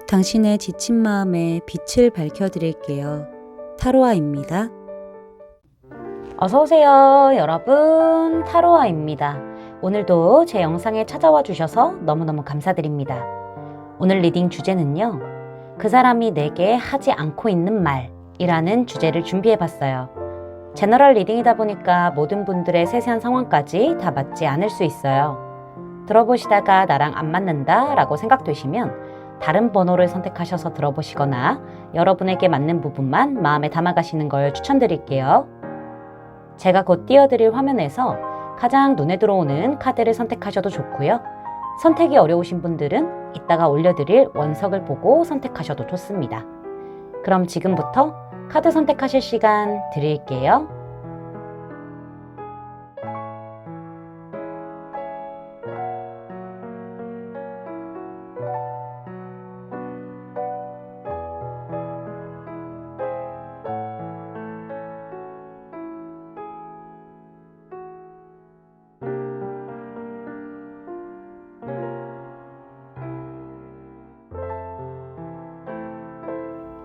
당신의 지친 마음에 빛을 밝혀드릴게요. 타로아입니다. 어서오세요 여러분, 타로아입니다. 오늘도 제 영상에 찾아와 주셔서 너무너무 감사드립니다. 오늘 리딩 주제는요, 그 사람이 내게 하지 않고 있는 말이라는 주제를 준비해봤어요. 제너럴 리딩이다 보니까 모든 분들의 세세한 상황까지 다 맞지 않을 수 있어요. 들어보시다가 나랑 안 맞는다 라고 생각되시면 다른 번호를 선택하셔서 들어보시거나 여러분에게 맞는 부분만 마음에 담아가시는 걸 추천드릴게요. 제가 곧 띄워드릴 화면에서 가장 눈에 들어오는 카드를 선택하셔도 좋고요. 선택이 어려우신 분들은 이따가 올려드릴 원석을 보고 선택하셔도 좋습니다. 그럼 지금부터 카드 선택하실 시간 드릴게요.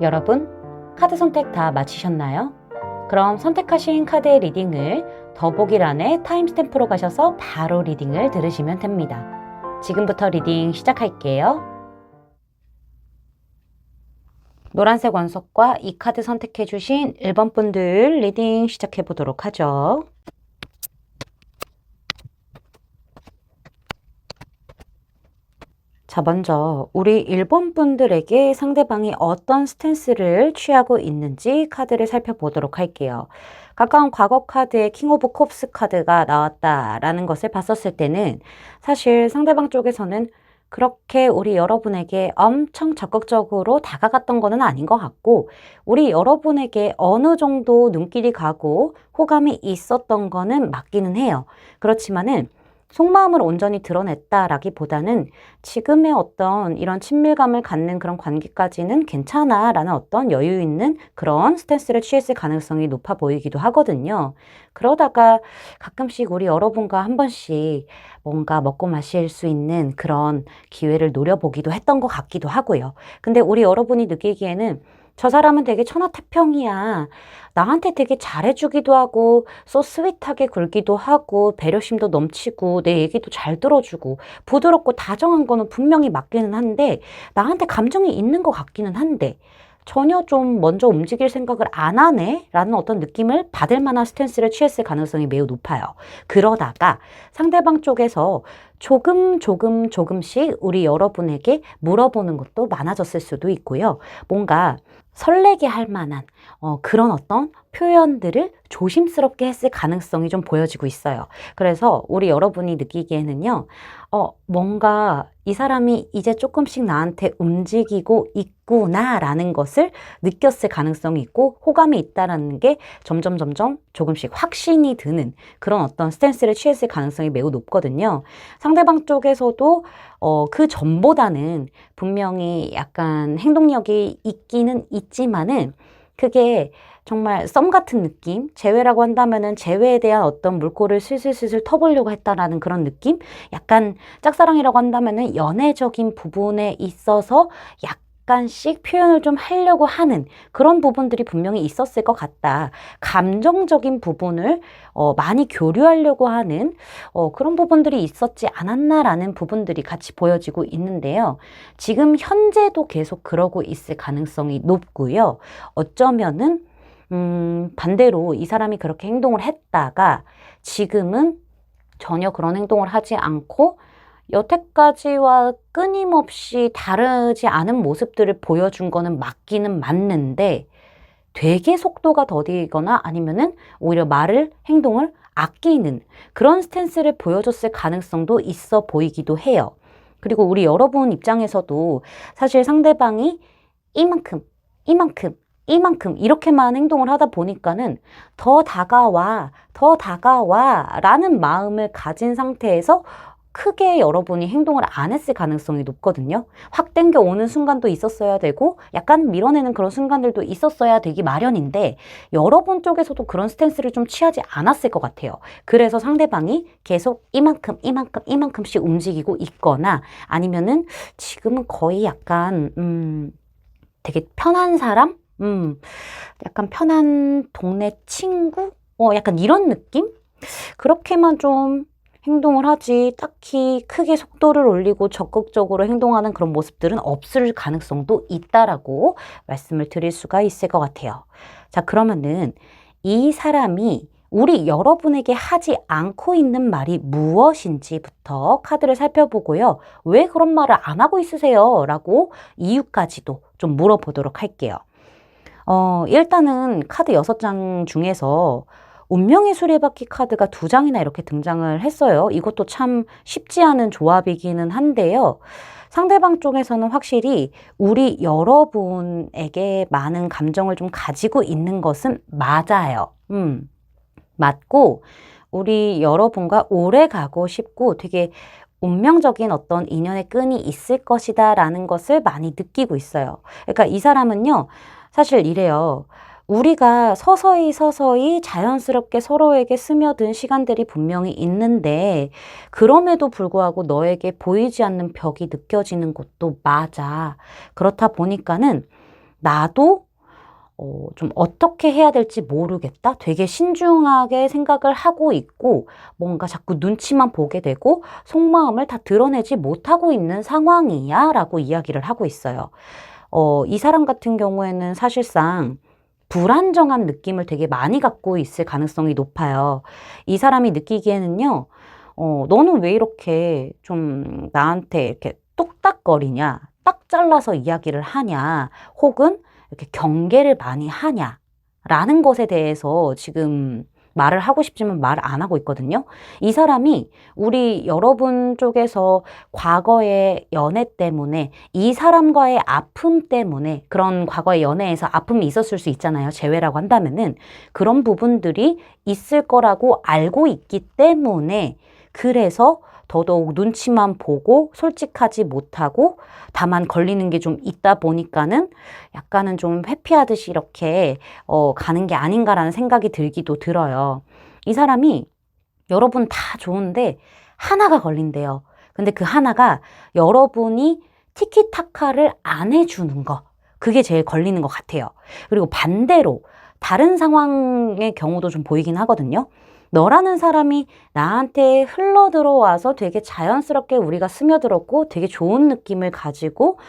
여러분, 카드 선택 다 마치셨나요? 그럼 선택하신 카드의 리딩을 더보기란에 타임스탬프로 가셔서 바로 리딩을 들으시면 됩니다. 지금부터 리딩 시작할게요. 노란색 원석과 이 카드 선택해주신 1번 분들 리딩 시작해보도록 하죠. 자, 먼저 우리 1번 분들에게 상대방이 어떤 스탠스를 취하고 있는지 카드를 살펴보도록 할게요. 가까운 과거 카드에 킹 오브 컵스 카드가 나왔다라는 것을 봤었을 때는 사실 상대방 쪽에서는 그렇게 우리 여러분에게 엄청 적극적으로 다가갔던 거는 아닌 것 같고, 우리 여러분에게 어느 정도 눈길이 가고 호감이 있었던 거는 맞기는 해요. 그렇지만은 속마음을 온전히 드러냈다라기보다는 지금의 어떤 이런 친밀감을 갖는 그런 관계까지는 괜찮아 라는 어떤 여유 있는 그런 스탠스를 취했을 가능성이 높아 보이기도 하거든요. 그러다가 가끔씩 우리 여러분과 한 번씩 뭔가 먹고 마실 수 있는 그런 기회를 노려보기도 했던 것 같기도 하고요. 근데 우리 여러분이 느끼기에는 저 사람은 되게 천하태평이야. 나한테 되게 잘해주기도 하고 소 스윗하게 굴기도 하고 배려심도 넘치고 내 얘기도 잘 들어주고 부드럽고 다정한 거는 분명히 맞기는 한데, 나한테 감정이 있는 것 같기는 한데 전혀 좀 먼저 움직일 생각을 안 하네 라는 어떤 느낌을 받을 만한 스탠스를 취했을 가능성이 매우 높아요. 그러다가 상대방 쪽에서 조금씩 우리 여러분에게 물어보는 것도 많아졌을 수도 있고요. 뭔가 설레게 할 만한 그런 어떤 표현들을 조심스럽게 했을 가능성이 좀 보여지고 있어요. 그래서 우리 여러분이 느끼기에는요, 뭔가 이 사람이 이제 조금씩 나한테 움직이고 있구나라는 것을 느꼈을 가능성이 있고, 호감이 있다라는 게 점점 조금씩 확신이 드는 그런 어떤 스탠스를 취했을 가능성이 매우 높거든요. 상대방 쪽에서도 그 전보다는 분명히 약간 행동력이 있기는 있지만은 그게 정말 썸 같은 느낌? 재회라고 한다면은 재회에 대한 어떤 물꼬를 슬슬 터보려고 했다라는 그런 느낌? 약간 짝사랑이라고 한다면은 연애적인 부분에 있어서 약간씩 표현을 좀 하려고 하는 그런 부분들이 분명히 있었을 것 같다. 감정적인 부분을 많이 교류하려고 하는 그런 부분들이 있었지 않았나라는 부분들이 같이 보여지고 있는데요. 지금 현재도 계속 그러고 있을 가능성이 높고요. 어쩌면은 반대로 이 사람이 그렇게 행동을 했다가 지금은 전혀 그런 행동을 하지 않고 여태까지와 끊임없이 다르지 않은 모습들을 보여준 거는 맞기는 맞는데, 되게 속도가 더디거나 아니면은 오히려 행동을 아끼는 그런 스탠스를 보여줬을 가능성도 있어 보이기도 해요. 그리고 우리 여러분 입장에서도 사실 상대방이 이만큼 이렇게만 행동을 하다 보니까는 더 다가와 라는 마음을 가진 상태에서 크게 여러분이 행동을 안 했을 가능성이 높거든요. 확 땡겨 오는 순간도 있었어야 되고 약간 밀어내는 그런 순간들도 있었어야 되기 마련인데 여러분 쪽에서도 그런 스탠스를 좀 취하지 않았을 것 같아요. 그래서 상대방이 계속 이만큼씩 움직이고 있거나 아니면은 지금은 거의 약간 되게 편한 사람? 약간 편한 동네 친구? 약간 이런 느낌? 그렇게만 좀 행동을 하지 딱히 크게 속도를 올리고 적극적으로 행동하는 그런 모습들은 없을 가능성도 있다라고 말씀을 드릴 수가 있을 것 같아요. 자, 그러면은 이 사람이 우리 여러분에게 하지 않고 있는 말이 무엇인지부터 카드를 살펴보고요. 왜 그런 말을 안 하고 있으세요? 라고 이유까지도 좀 물어보도록 할게요. 일단은 카드 6장 중에서 운명의 수레바퀴 카드가 2장이나 이렇게 등장을 했어요. 이것도 참 쉽지 않은 조합이기는 한데요. 상대방 쪽에서는 확실히 우리 여러분에게 많은 감정을 좀 가지고 있는 것은 맞아요. 맞고 우리 여러분과 오래 가고 싶고 되게 운명적인 어떤 인연의 끈이 있을 것이다 라는 것을 많이 느끼고 있어요. 그러니까 이 사람은요, 사실 이래요. 우리가 서서히 자연스럽게 서로에게 스며든 시간들이 분명히 있는데 그럼에도 불구하고 너에게 보이지 않는 벽이 느껴지는 것도 맞아. 그렇다 보니까는 나도 좀 어떻게 해야 될지 모르겠다. 되게 신중하게 생각을 하고 있고 뭔가 자꾸 눈치만 보게 되고 속마음을 다 드러내지 못하고 있는 상황이야 라고 이야기를 하고 있어요. 이 사람 같은 경우에는 사실상 불안정한 느낌을 되게 많이 갖고 있을 가능성이 높아요. 이 사람이 느끼기에는요, 너는 왜 이렇게 좀 나한테 이렇게 뚝딱거리냐, 딱 잘라서 이야기를 하냐, 혹은 이렇게 경계를 많이 하냐, 라는 것에 대해서 지금 말을 하고 싶지만 말을 안 하고 있거든요. 이 사람이 우리 여러분 쪽에서 과거의 연애 때문에 이 사람과의 아픔 때문에 그런 과거의 연애에서 아픔이 있었을 수 있잖아요. 재회라고 한다면은 그런 부분들이 있을 거라고 알고 있기 때문에 그래서 더더욱 눈치만 보고 솔직하지 못하고 다만 걸리는 게 좀 있다 보니까는 약간은 좀 회피하듯이 이렇게 가는 게 아닌가라는 생각이 들기도 들어요. 이 사람이 여러분 다 좋은데 하나가 걸린대요. 근데 그 하나가 여러분이 티키타카를 안 해주는 거. 그게 제일 걸리는 것 같아요. 그리고 반대로 다른 상황의 경우도 좀 보이긴 하거든요. 너라는 사람이 나한테 흘러 들어와서 되게 자연스럽게 우리가 스며들었고 되게 좋은 느낌을 가지고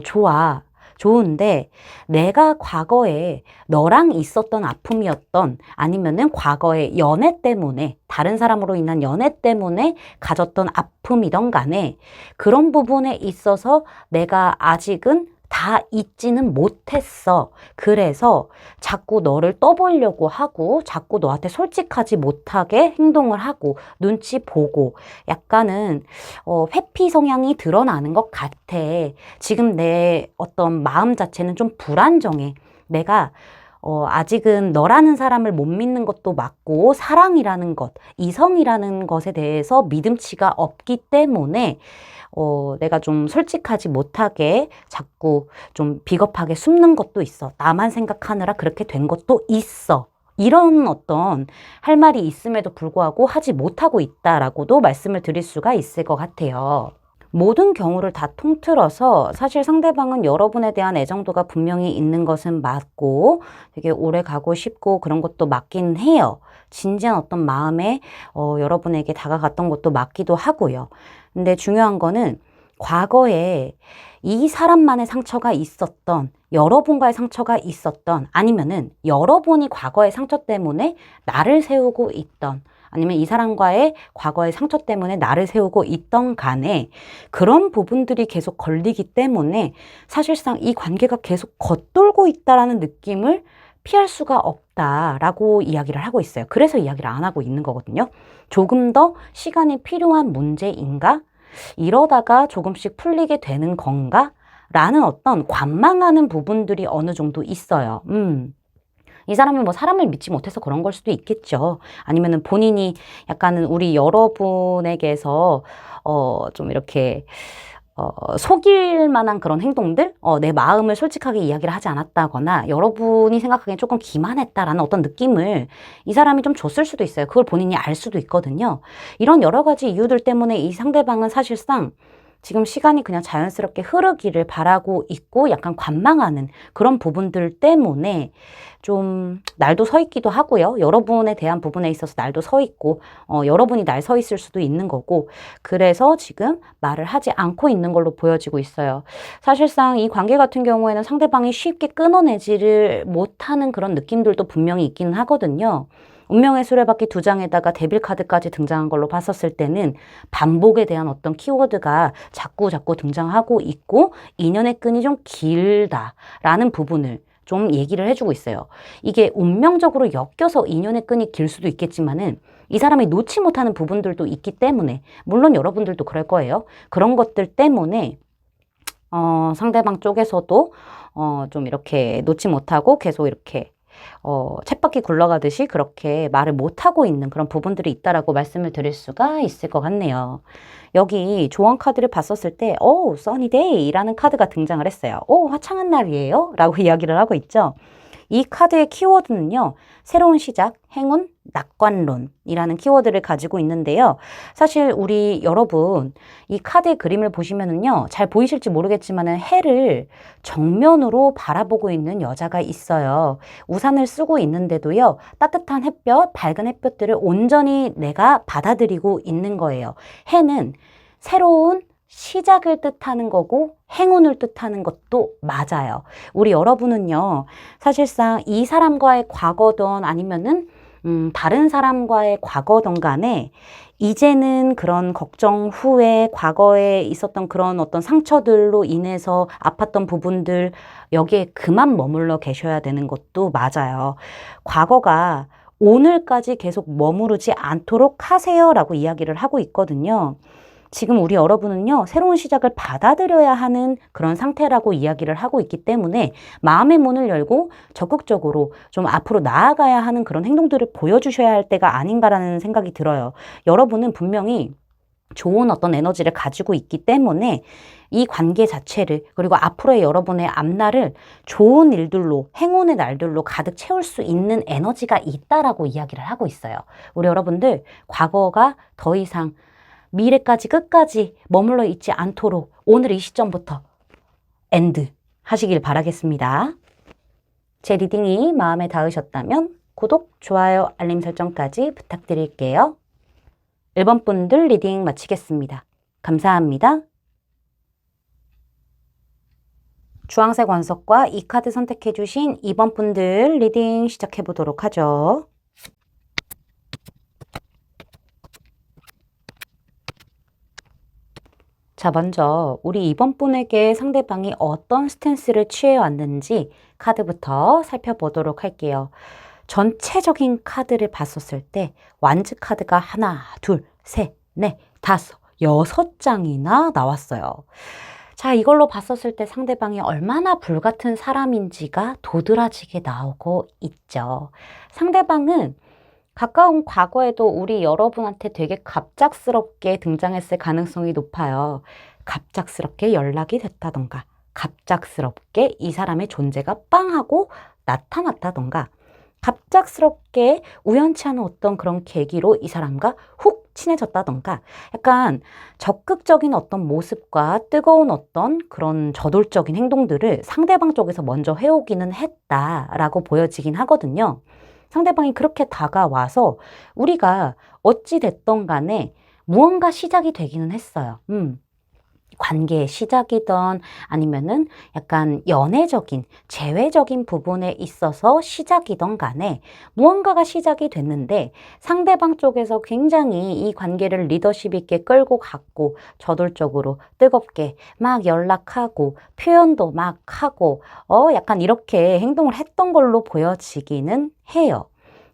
좋아. 좋은데 내가 과거에 너랑 있었던 아픔이었던 아니면은 과거의 연애 때문에 다른 사람으로 인한 연애 때문에 가졌던 아픔이던 간에 그런 부분에 있어서 내가 아직은 다 잊지는 못했어. 그래서 자꾸 너를 떠보려고 하고 자꾸 너한테 솔직하지 못하게 행동을 하고 눈치 보고 약간은 회피 성향이 드러나는 것 같아. 지금 내 어떤 마음 자체는 좀 불안정해. 내가 아직은 너라는 사람을 못 믿는 것도 맞고 사랑이라는 것, 이성이라는 것에 대해서 믿음치가 없기 때문에 내가 좀 솔직하지 못하게 자꾸 좀 비겁하게 숨는 것도 있어. 나만 생각하느라 그렇게 된 것도 있어. 이런 어떤 할 말이 있음에도 불구하고 하지 못하고 있다라고도 말씀을 드릴 수가 있을 것 같아요. 모든 경우를 다 통틀어서 사실 상대방은 여러분에 대한 애정도가 분명히 있는 것은 맞고 되게 오래 가고 싶고 그런 것도 맞긴 해요. 진지한 어떤 마음에 여러분에게 다가갔던 것도 맞기도 하고요. 근데 중요한 거는 과거에 이 사람만의 상처가 있었던 여러분과의 상처가 있었던 아니면은 여러분이 과거의 상처 때문에 나를 세우고 있던 아니면 이 사람과의 과거의 상처 때문에 나를 세우고 있던 간에 그런 부분들이 계속 걸리기 때문에 사실상 이 관계가 계속 겉돌고 있다라는 느낌을 피할 수가 없다라고 이야기를 하고 있어요. 그래서 이야기를 안 하고 있는 거거든요. 조금 더 시간이 필요한 문제인가? 이러다가 조금씩 풀리게 되는 건가? 라는 어떤 관망하는 부분들이 어느 정도 있어요. 이 사람이 뭐 사람을 믿지 못해서 그런 걸 수도 있겠죠. 아니면은 본인이 약간은 우리 여러분에게서 좀 이렇게 속일 만한 그런 행동들, 내 마음을 솔직하게 이야기를 하지 않았다거나 여러분이 생각하기엔 조금 기만했다라는 어떤 느낌을 이 사람이 좀 줬을 수도 있어요. 그걸 본인이 알 수도 있거든요. 이런 여러 가지 이유들 때문에 이 상대방은 사실상 지금 시간이 그냥 자연스럽게 흐르기를 바라고 있고 약간 관망하는 그런 부분들 때문에 좀 날도 서 있기도 하고요. 여러분에 대한 부분에 있어서 날도 서 있고 여러분이 날 서 있을 수도 있는 거고 그래서 지금 말을 하지 않고 있는 걸로 보여지고 있어요. 사실상 이 관계 같은 경우에는 상대방이 쉽게 끊어내지를 못하는 그런 느낌들도 분명히 있기는 하거든요. 운명의 수레바퀴 2장에다가 데빌 카드까지 등장한 걸로 봤었을 때는 반복에 대한 어떤 키워드가 자꾸 등장하고 있고 인연의 끈이 좀 길다라는 부분을 좀 얘기를 해주고 있어요. 이게 운명적으로 엮여서 인연의 끈이 길 수도 있겠지만은 이 사람이 놓지 못하는 부분들도 있기 때문에 물론 여러분들도 그럴 거예요. 그런 것들 때문에 상대방 쪽에서도 좀 이렇게 놓지 못하고 계속 이렇게 쳇바퀴 굴러가듯이 그렇게 말을 못하고 있는 그런 부분들이 있다라고 말씀을 드릴 수가 있을 것 같네요. 여기 조언 카드를 봤었을 때, 써니데이라는 카드가 등장을 했어요. 화창한 날이에요? 라고 이야기를 하고 있죠. 이 카드의 키워드는요, 새로운 시작, 행운, 낙관론이라는 키워드를 가지고 있는데요. 사실 우리 여러분, 이 카드의 그림을 보시면은요, 잘 보이실지 모르겠지만은 해를 정면으로 바라보고 있는 여자가 있어요. 우산을 쓰고 있는데도요, 따뜻한 햇볕, 밝은 햇볕들을 온전히 내가 받아들이고 있는 거예요. 해는 새로운 시작을 뜻하는 거고 행운을 뜻하는 것도 맞아요. 우리 여러분은요, 사실상 이 사람과의 과거든 아니면은 다른 사람과의 과거든 간에 이제는 그런 걱정 후에 과거에 있었던 그런 어떤 상처들로 인해서 아팠던 부분들 여기에 그만 머물러 계셔야 되는 것도 맞아요. 과거가 오늘까지 계속 머무르지 않도록 하세요라고 이야기를 하고 있거든요. 지금 우리 여러분은요, 새로운 시작을 받아들여야 하는 그런 상태라고 이야기를 하고 있기 때문에 마음의 문을 열고 적극적으로 좀 앞으로 나아가야 하는 그런 행동들을 보여주셔야 할 때가 아닌가라는 생각이 들어요. 여러분은 분명히 좋은 어떤 에너지를 가지고 있기 때문에 이 관계 자체를 그리고 앞으로의 여러분의 앞날을 좋은 일들로 행운의 날들로 가득 채울 수 있는 에너지가 있다라고 이야기를 하고 있어요. 우리 여러분들 과거가 더 이상 미래까지 끝까지 머물러 있지 않도록 오늘 이 시점부터 엔드 하시길 바라겠습니다. 제 리딩이 마음에 닿으셨다면 구독, 좋아요, 알림 설정까지 부탁드릴게요. 1번 분들 리딩 마치겠습니다. 감사합니다. 주황색 원석과 이 카드 선택해 주신 2번 분들 리딩 시작해 보도록 하죠. 자, 먼저 우리 2번 분에게 상대방이 어떤 스탠스를 취해 왔는지 카드부터 살펴보도록 할게요. 전체적인 카드를 봤었을 때 완즈 카드가 하나, 둘, 셋, 넷, 다섯, 6장이나 나왔어요. 자, 이걸로 봤었을 때 상대방이 얼마나 불같은 사람인지가 도드라지게 나오고 있죠. 상대방은 가까운 과거에도 우리 여러분한테 되게 갑작스럽게 등장했을 가능성이 높아요. 갑작스럽게 연락이 됐다던가, 갑작스럽게 이 사람의 존재가 빵 하고 나타났다던가, 갑작스럽게 우연치 않은 어떤 그런 계기로 이 사람과 훅 친해졌다던가, 약간 적극적인 어떤 모습과 뜨거운 어떤 그런 저돌적인 행동들을 상대방 쪽에서 먼저 해오기는 했다라고 보여지긴 하거든요. 상대방이 그렇게 다가와서 우리가 어찌 됐던 간에 무언가 시작이 되기는 했어요. 관계의 시작이든 아니면은 약간 연애적인, 재회적인 부분에 있어서 시작이든 간에 무언가가 시작이 됐는데 상대방 쪽에서 굉장히 이 관계를 리더십 있게 끌고 갔고 저돌적으로 뜨겁게 막 연락하고 표현도 막 하고 약간 이렇게 행동을 했던 걸로 보여지기는 해요.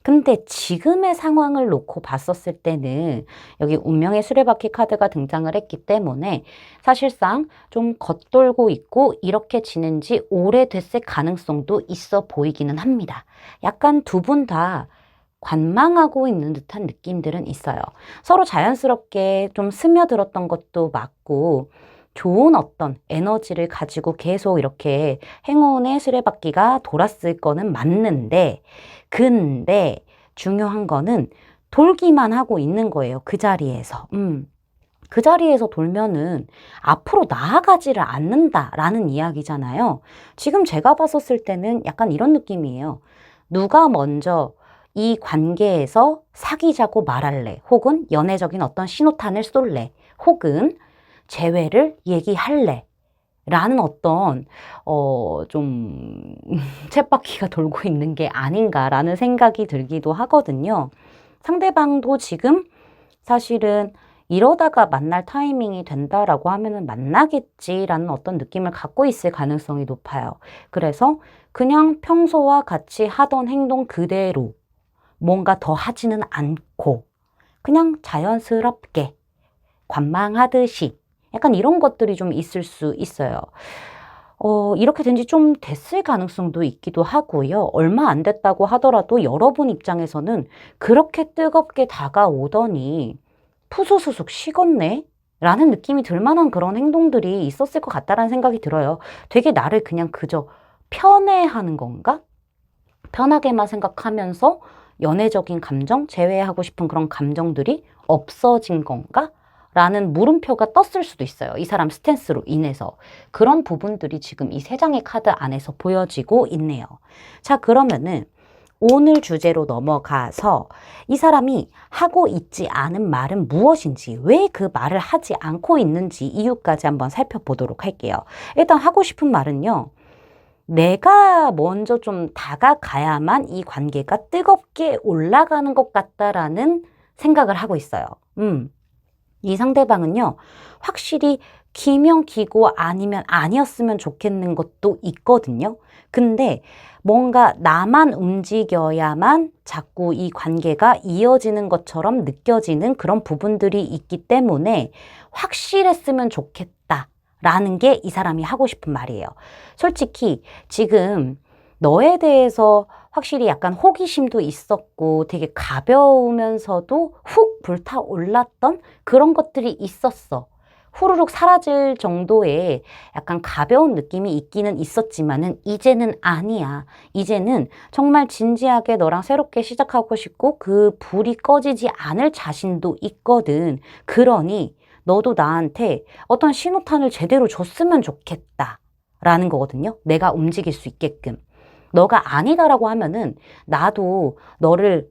근데 지금의 상황을 놓고 봤었을 때는 여기 운명의 수레바퀴 카드가 등장을 했기 때문에 사실상 좀 겉돌고 있고 이렇게 지낸 지 오래됐을 가능성도 있어 보이기는 합니다. 약간 두 분 다 관망하고 있는 듯한 느낌들은 있어요. 서로 자연스럽게 좀 스며들었던 것도 맞고 좋은 어떤 에너지를 가지고 계속 이렇게 행운의 수레바퀴가 돌았을 거는 맞는데 근데 중요한 거는 돌기만 하고 있는 거예요. 그 자리에서. 그 자리에서 돌면은 앞으로 나아가지를 않는다라는 이야기잖아요. 지금 제가 봤었을 때는 약간 이런 느낌이에요. 누가 먼저 이 관계에서 사귀자고 말할래? 혹은 연애적인 어떤 신호탄을 쏠래? 혹은 재회를 얘기할래? 라는 어떤 좀 쳇바퀴가 돌고 있는 게 아닌가라는 생각이 들기도 하거든요. 상대방도 지금 사실은 이러다가 만날 타이밍이 된다라고 하면은 만나겠지라는 어떤 느낌을 갖고 있을 가능성이 높아요. 그래서 그냥 평소와 같이 하던 행동 그대로 뭔가 더 하지는 않고 그냥 자연스럽게 관망하듯이 약간 이런 것들이 좀 있을 수 있어요. 이렇게 된 지 좀 됐을 가능성도 있기도 하고요. 얼마 안 됐다고 하더라도 여러분 입장에서는 그렇게 뜨겁게 다가오더니 푸수수숙 식었네? 라는 느낌이 들 만한 그런 행동들이 있었을 것 같다라는 생각이 들어요. 되게 나를 그냥 그저 편애하는 건가? 편하게만 생각하면서 연애적인 감정, 제외하고 싶은 그런 감정들이 없어진 건가? 라는 물음표가 떴을 수도 있어요. 이 사람 스탠스로 인해서. 그런 부분들이 지금 이 세 장의 카드 안에서 보여지고 있네요. 자, 그러면은 오늘 주제로 넘어가서 이 사람이 하고 있지 않은 말은 무엇인지, 왜 그 말을 하지 않고 있는지 이유까지 한번 살펴보도록 할게요. 일단 하고 싶은 말은요. 내가 먼저 좀 다가가야만 이 관계가 뜨겁게 올라가는 것 같다라는 생각을 하고 있어요. 이 상대방은요, 확실히 기면 기고 아니면 아니었으면 좋겠는 것도 있거든요. 근데 뭔가 나만 움직여야만 자꾸 이 관계가 이어지는 것처럼 느껴지는 그런 부분들이 있기 때문에 확실했으면 좋겠다라는 게 이 사람이 하고 싶은 말이에요. 솔직히 지금 너에 대해서 확실히 약간 호기심도 있었고 되게 가벼우면서도 훅 불타올랐던 그런 것들이 있었어. 후루룩 사라질 정도의 약간 가벼운 느낌이 있기는 있었지만은 이제는 아니야. 이제는 정말 진지하게 너랑 새롭게 시작하고 싶고 그 불이 꺼지지 않을 자신도 있거든. 그러니 너도 나한테 어떤 신호탄을 제대로 줬으면 좋겠다. 라는 거거든요. 내가 움직일 수 있게끔. 너가 아니다라고 하면은 나도 너를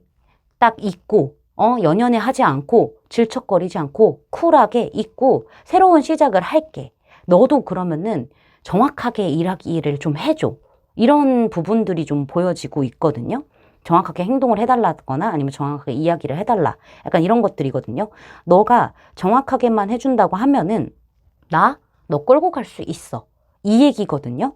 딱 잊고 연연해 하지 않고 질척거리지 않고 쿨하게 잊고 새로운 시작을 할게. 너도 그러면은 정확하게 일하기를 좀 해줘. 이런 부분들이 좀 보여지고 있거든요. 정확하게 행동을 해달라거나 아니면 정확하게 이야기를 해달라. 약간 이런 것들이거든요. 너가 정확하게만 해준다고 하면은 너 끌고 갈 수 있어. 이 얘기거든요.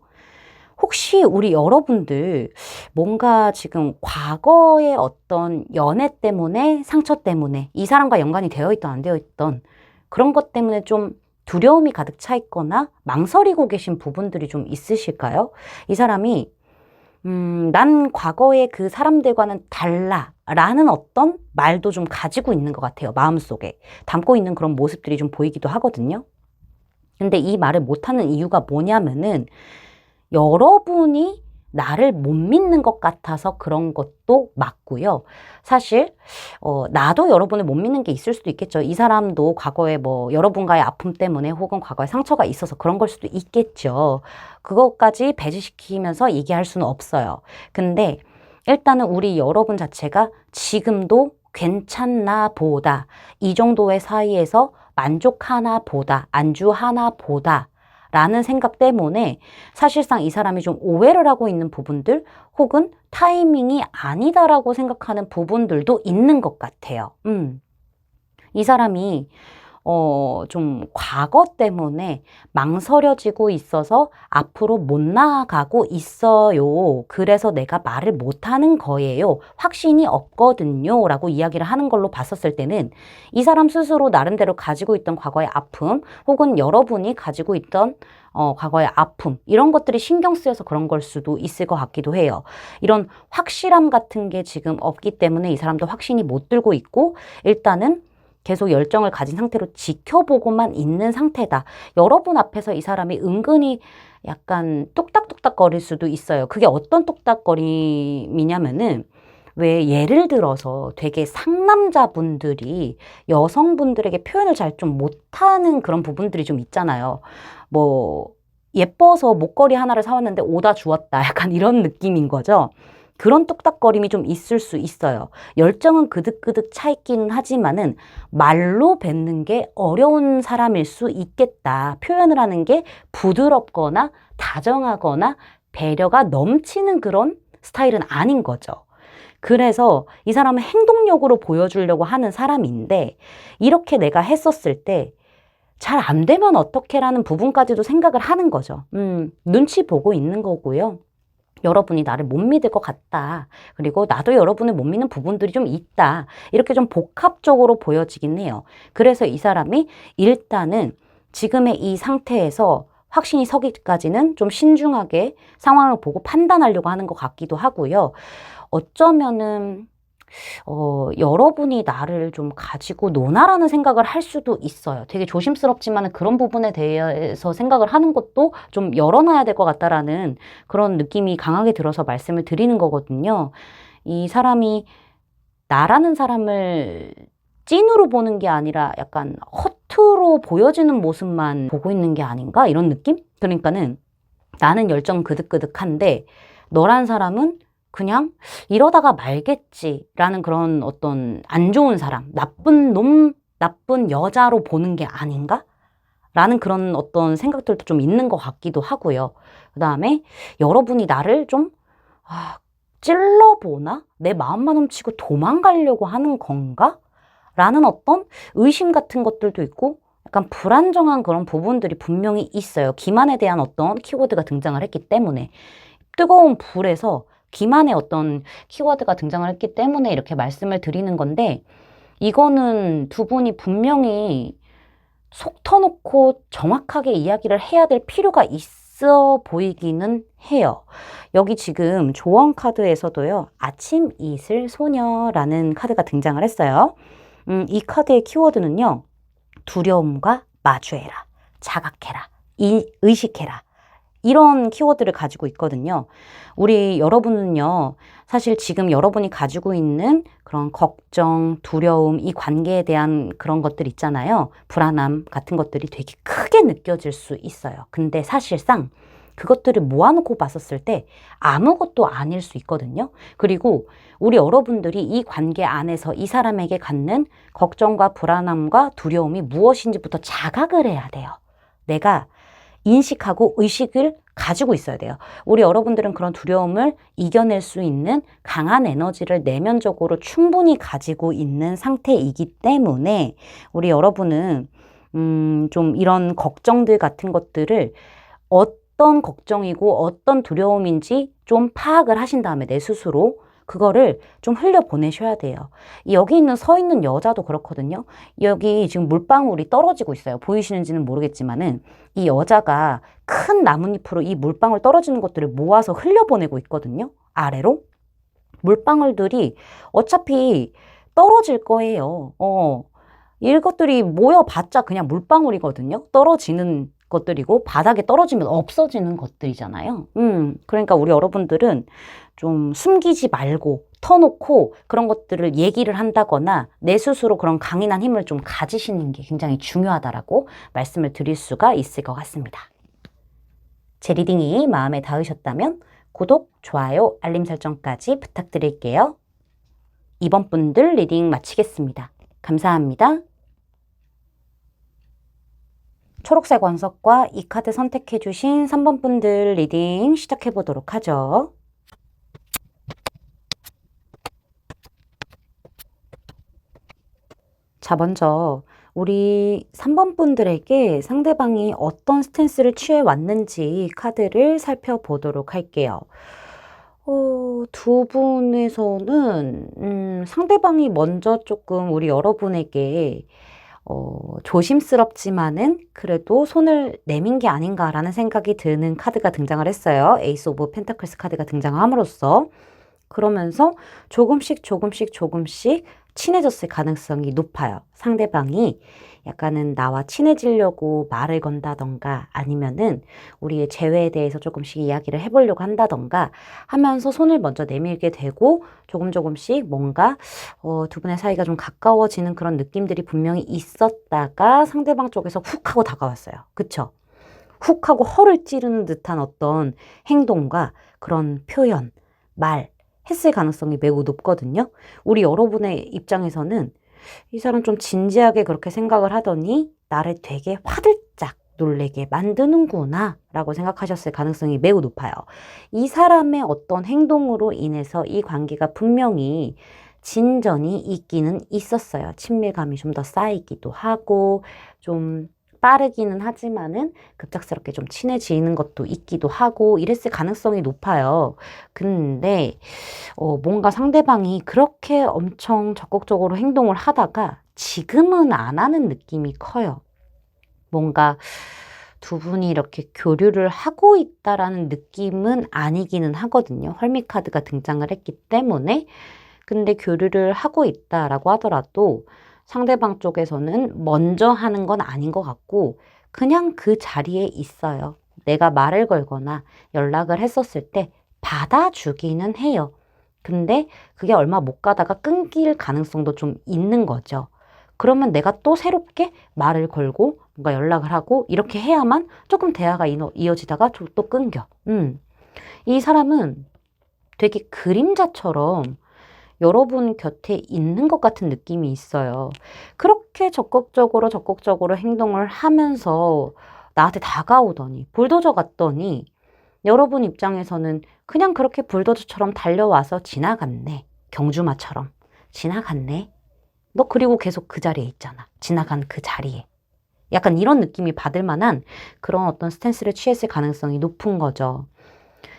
혹시 우리 여러분들 뭔가 지금 과거의 어떤 연애 때문에 상처 때문에 이 사람과 연관이 되어 있던 안 되어 있던 그런 것 때문에 좀 두려움이 가득 차 있거나 망설이고 계신 부분들이 좀 있으실까요? 이 사람이 난 과거의 그 사람들과는 달라 라는 어떤 말도 좀 가지고 있는 것 같아요. 마음속에 담고 있는 그런 모습들이 좀 보이기도 하거든요. 근데 이 말을 못하는 이유가 뭐냐면은 여러분이 나를 못 믿는 것 같아서 그런 것도 맞고요. 사실 나도 여러분을 못 믿는 게 있을 수도 있겠죠. 이 사람도 과거에 뭐 여러분과의 아픔 때문에 혹은 과거에 상처가 있어서 그런 걸 수도 있겠죠. 그것까지 배제시키면서 얘기할 수는 없어요. 근데 일단은 우리 여러분 자체가 지금도 괜찮나 보다. 이 정도의 사이에서 만족하나 보다. 안주하나 보다. 라는 생각 때문에 사실상 이 사람이 좀 오해를 하고 있는 부분들 혹은 타이밍이 아니다라고 생각하는 부분들도 있는 것 같아요. 이 사람이 좀 과거 때문에 망설여지고 있어서 앞으로 못 나아가고 있어요. 그래서 내가 말을 못하는 거예요. 확신이 없거든요. 라고 이야기를 하는 걸로 봤었을 때는 이 사람 스스로 나름대로 가지고 있던 과거의 아픔 혹은 여러분이 가지고 있던 과거의 아픔 이런 것들이 신경 쓰여서 그런 걸 수도 있을 것 같기도 해요. 이런 확실함 같은 게 지금 없기 때문에 이 사람도 확신이 못 들고 있고 일단은 계속 열정을 가진 상태로 지켜보고만 있는 상태다. 여러분 앞에서 이 사람이 은근히 약간 뚝딱뚝딱 거릴 수도 있어요. 그게 어떤 뚝딱거림이냐면은 왜 예를 들어서 되게 상남자분들이 여성분들에게 표현을 잘 좀 못하는 그런 부분들이 좀 있잖아요. 뭐 예뻐서 목걸이 하나를 사왔는데 오다 주었다. 약간 이런 느낌인 거죠. 그런 뚝딱거림이 좀 있을 수 있어요. 열정은 그득그득 차 있기는 하지만은 말로 뱉는 게 어려운 사람일 수 있겠다. 표현을 하는 게 부드럽거나 다정하거나 배려가 넘치는 그런 스타일은 아닌 거죠. 그래서 이 사람은 행동력으로 보여주려고 하는 사람인데 이렇게 내가 했었을 때 잘 안 되면 어떡해라는 부분까지도 생각을 하는 거죠. 눈치 보고 있는 거고요. 여러분이 나를 못 믿을 것 같다. 그리고 나도 여러분을 못 믿는 부분들이 좀 있다. 이렇게 좀 복합적으로 보여지긴 해요. 그래서 이 사람이 일단은 지금의 이 상태에서 확신이 서기까지는 좀 신중하게 상황을 보고 판단하려고 하는 것 같기도 하고요. 어쩌면은 여러분이 나를 좀 가지고 노나라는 생각을 할 수도 있어요. 되게 조심스럽지만 그런 부분에 대해서 생각을 하는 것도 좀 열어놔야 될 것 같다라는 그런 느낌이 강하게 들어서 말씀을 드리는 거거든요. 이 사람이 나라는 사람을 찐으로 보는 게 아니라 약간 허투루 보여지는 모습만 보고 있는 게 아닌가? 이런 느낌? 그러니까는 나는 열정 그득그득한데 너란 사람은 그냥 이러다가 말겠지라는 그런 어떤 안 좋은 사람, 나쁜 놈, 나쁜 여자로 보는 게 아닌가? 라는 그런 어떤 생각들도 좀 있는 것 같기도 하고요. 그 다음에 여러분이 나를 좀 찔러보나? 내 마음만 훔치고 도망가려고 하는 건가? 라는 어떤 의심 같은 것들도 있고 약간 불안정한 그런 부분들이 분명히 있어요. 기만에 대한 어떤 키워드가 등장을 했기 때문에 뜨거운 불에서 기만의 어떤 키워드가 등장을 했기 때문에 이렇게 말씀을 드리는 건데 이거는 두 분이 분명히 속 터놓고 정확하게 이야기를 해야 될 필요가 있어 보이기는 해요. 여기 지금 조언 카드에서도요. 아침 이슬 소녀라는 카드가 등장을 했어요. 이 카드의 키워드는요. 두려움과 마주해라, 자각해라, 의식해라. 이런 키워드를 가지고 있거든요. 우리 여러분은요, 사실 지금 여러분이 가지고 있는 그런 걱정, 두려움, 이 관계에 대한 그런 것들 있잖아요. 불안함 같은 것들이 되게 크게 느껴질 수 있어요. 근데 사실상 그것들을 모아놓고 봤었을 때 아무것도 아닐 수 있거든요. 그리고 우리 여러분들이 이 관계 안에서 이 사람에게 갖는 걱정과 불안함과 두려움이 무엇인지부터 자각을 해야 돼요. 내가 인식하고 의식을 가지고 있어야 돼요. 우리 여러분들은 그런 두려움을 이겨낼 수 있는 강한 에너지를 내면적으로 충분히 가지고 있는 상태이기 때문에 우리 여러분은 좀 이런 걱정들 같은 것들을 어떤 걱정이고 어떤 두려움인지 좀 파악을 하신 다음에 내 스스로 그거를 좀 흘려보내셔야 돼요. 여기 서 있는 여자도 그렇거든요. 여기 지금 물방울이 떨어지고 있어요. 보이시는지는 모르겠지만은 이 여자가 큰 나뭇잎으로 이 물방울 떨어지는 것들을 모아서 흘려보내고 있거든요. 아래로. 물방울들이 어차피 떨어질 거예요. 이것들이 모여봤자 그냥 물방울이거든요. 떨어지는 것들이고 바닥에 떨어지면 없어지는 것들이잖아요. 그러니까 우리 여러분들은 좀 숨기지 말고 터놓고 그런 것들을 얘기를 한다거나 내 스스로 그런 강인한 힘을 좀 가지시는 게 굉장히 중요하다라고 말씀을 드릴 수가 있을 것 같습니다. 제 리딩이 마음에 닿으셨다면 구독, 좋아요, 알림 설정까지 부탁드릴게요. 이번 분들 리딩 마치겠습니다. 감사합니다. 초록색 원석과 이 카드 선택해주신 3번 분들 리딩 시작해보도록 하죠. 자, 먼저 우리 3번 분들에게 상대방이 어떤 스탠스를 취해 왔는지 카드를 살펴보도록 할게요. 두 분에서는 상대방이 먼저 조금 우리 여러분에게 조심스럽지만은 그래도 손을 내민 게 아닌가라는 생각이 드는 카드가 등장을 했어요. 에이스 오브 펜타클스 카드가 등장함으로써. 그러면서 조금씩 친해졌을 가능성이 높아요. 상대방이 약간은 나와 친해지려고 말을 건다던가 아니면은 우리의 재회에 대해서 조금씩 이야기를 해보려고 한다던가 하면서 손을 먼저 내밀게 되고 조금씩 뭔가 두 분의 사이가 좀 가까워지는 그런 느낌들이 분명히 있었다가 상대방 쪽에서 훅 하고 다가왔어요. 그쵸? 훅 하고 허를 찌르는 듯한 어떤 행동과 그런 표현, 말 했을 가능성이 매우 높거든요. 우리 여러분의 입장에서는 이 사람 좀 진지하게 그렇게 생각을 하더니 나를 되게 화들짝 놀래게 만드는구나 라고 생각하셨을 가능성이 매우 높아요. 이 사람의 어떤 행동으로 인해서 이 관계가 분명히 진전이 있기는 있었어요. 친밀감이 좀 더 쌓이기도 하고 좀 빠르기는 하지만은 급작스럽게 좀 친해지는 것도 있기도 하고 이랬을 가능성이 높아요. 근데 뭔가 상대방이 그렇게 엄청 적극적으로 행동을 하다가 지금은 안 하는 느낌이 커요. 뭔가 두 분이 이렇게 교류를 하고 있다라는 느낌은 아니기는 하거든요. 헐미 카드가 등장을 했기 때문에. 근데 교류를 하고 있다라고 하더라도 상대방 쪽에서는 먼저 하는 건 아닌 것 같고 그냥 그 자리에 있어요. 내가 말을 걸거나 연락을 했었을 때 받아주기는 해요. 근데 그게 얼마 못 가다가 끊길 가능성도 좀 있는 거죠. 그러면 내가 또 새롭게 말을 걸고 뭔가 연락을 하고 이렇게 해야만 조금 대화가 이어지다가 또 끊겨. 이 사람은 되게 그림자처럼 여러분 곁에 있는 것 같은 느낌이 있어요. 그렇게 적극적으로 행동을 하면서 나한테 다가오더니 불도저 같더니 여러분 입장에서는 그냥 그렇게 불도저처럼 달려와서 지나갔네. 경주마처럼 지나갔네. 너 그리고 계속 그 자리에 있잖아. 지나간 그 자리에. 약간 이런 느낌이 받을 만한 그런 어떤 스탠스를 취했을 가능성이 높은 거죠.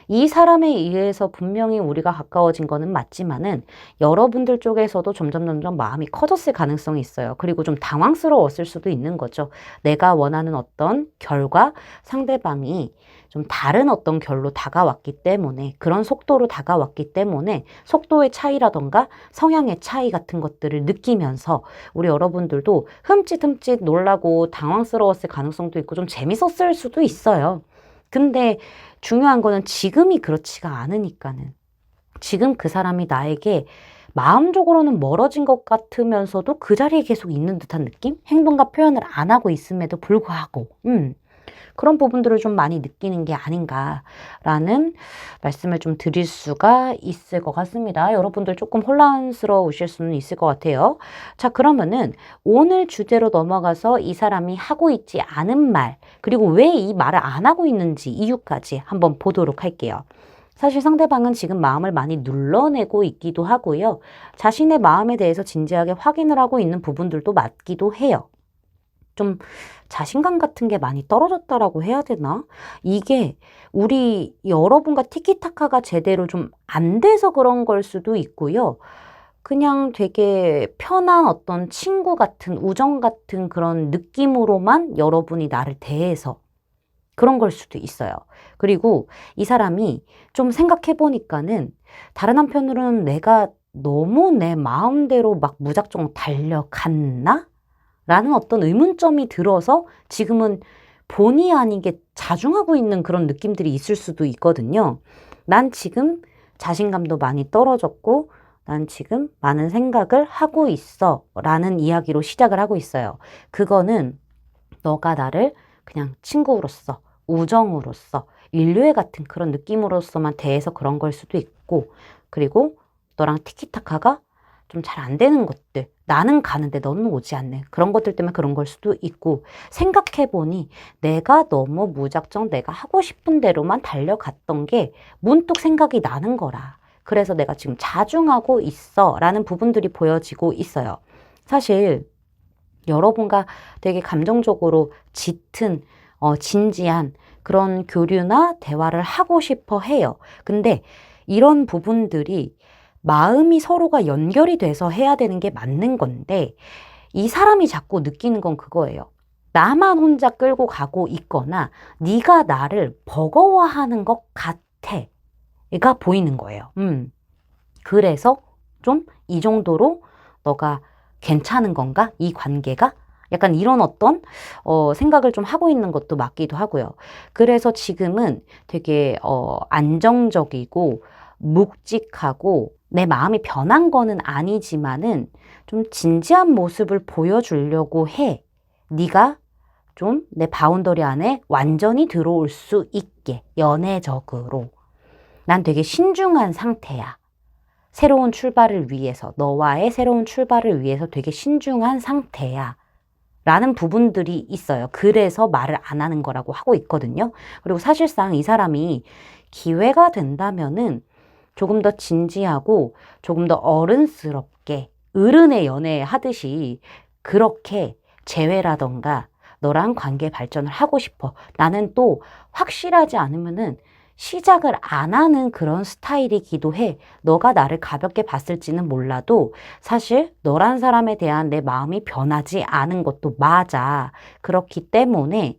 이 사람에 의해서 분명히 우리가 가까워진 거는 맞지만은 여러분들 쪽에서도 점점 마음이 커졌을 가능성이 있어요. 그리고 좀 당황스러웠을 수도 있는 거죠. 내가 원하는 어떤 결과, 상대방이 좀 다른 어떤 결로 다가왔기 때문에 그런 속도로 다가왔기 때문에 속도의 차이라던가 성향의 차이 같은 것들을 느끼면서 우리 여러분들도 흠칫 놀라고 당황스러웠을 가능성도 있고 좀 재밌었을 수도 있어요. 근데 중요한 거는 지금이 그렇지가 않으니까는. 지금 그 사람이 나에게 마음적으로는 멀어진 것 같으면서도 그 자리에 계속 있는 듯한 느낌? 행동과 표현을 안 하고 있음에도 불구하고. 그런 부분들을 좀 많이 느끼는 게 아닌가라는 말씀을 좀 드릴 수가 있을 것 같습니다. 여러분들 조금 혼란스러우실 수는 있을 것 같아요. 자, 그러면은 오늘 주제로 넘어가서 이 사람이 하고 있지 않은 말, 그리고 왜 이 말을 안 하고 있는지 이유까지 한번 보도록 할게요. 사실 상대방은 지금 마음을 많이 눌러내고 있기도 하고요. 자신의 마음에 대해서 진지하게 확인을 하고 있는 부분들도 맞기도 해요. 좀 자신감 같은 게 많이 떨어졌다라고 해야 되나? 이게 우리 여러분과 티키타카가 제대로 좀 안 돼서 그런 걸 수도 있고요. 그냥 되게 편한 어떤 친구 같은 우정 같은 그런 느낌으로만 여러분이 나를 대해서 그런 걸 수도 있어요. 그리고 이 사람이 좀 생각해 보니까는 다른 한편으로는 내가 너무 내 마음대로 막 무작정 달려갔나? 라는 어떤 의문점이 들어서 지금은 본의 아니게 자중하고 있는 그런 느낌들이 있을 수도 있거든요. 난 지금 자신감도 많이 떨어졌고 난 지금 많은 생각을 하고 있어 라는 이야기로 시작을 하고 있어요. 그거는 너가 나를 그냥 친구로서 우정으로서 인류애 같은 그런 느낌으로서만 대해서 그런 걸 수도 있고 그리고 너랑 티키타카가 좀 잘 안 되는 것들 나는 가는데 너는 오지 않는 그런 것들 때문에 그런 걸 수도 있고 생각해보니 내가 너무 무작정 내가 하고 싶은 대로만 달려갔던 게 문득 생각이 나는 거라. 그래서 내가 지금 자중하고 있어 라는 부분들이 보여지고 있어요. 사실 여러분과 되게 감정적으로 짙은, 진지한 그런 교류나 대화를 하고 싶어 해요. 근데 이런 부분들이 마음이 서로가 연결이 돼서 해야 되는 게 맞는 건데, 이 사람이 자꾸 느끼는 건 그거예요. 나만 혼자 끌고 가고 있거나 네가 나를 버거워하는 것 같아가 보이는 거예요. 그래서 좀 이 정도로 너가 괜찮은 건가? 이 관계가? 약간 이런 어떤 생각을 좀 하고 있는 것도 맞기도 하고요. 그래서 지금은 되게 안정적이고 묵직하고 내 마음이 변한 거는 아니지만은 좀 진지한 모습을 보여주려고 해. 네가 좀 내 바운더리 안에 완전히 들어올 수 있게 연애적으로. 난 되게 신중한 상태야. 새로운 출발을 위해서, 너와의 새로운 출발을 위해서 되게 신중한 상태야. 라는 부분들이 있어요. 그래서 말을 안 하는 거라고 하고 있거든요. 그리고 사실상 이 사람이 기회가 된다면은 조금 더 진지하고 조금 더 어른스럽게 어른의 연애 하듯이 그렇게 재회라던가 너랑 관계 발전을 하고 싶어. 나는 또 확실하지 않으면은 시작을 안 하는 그런 스타일이기도 해. 너가 나를 가볍게 봤을지는 몰라도 사실 너란 사람에 대한 내 마음이 변하지 않은 것도 맞아. 그렇기 때문에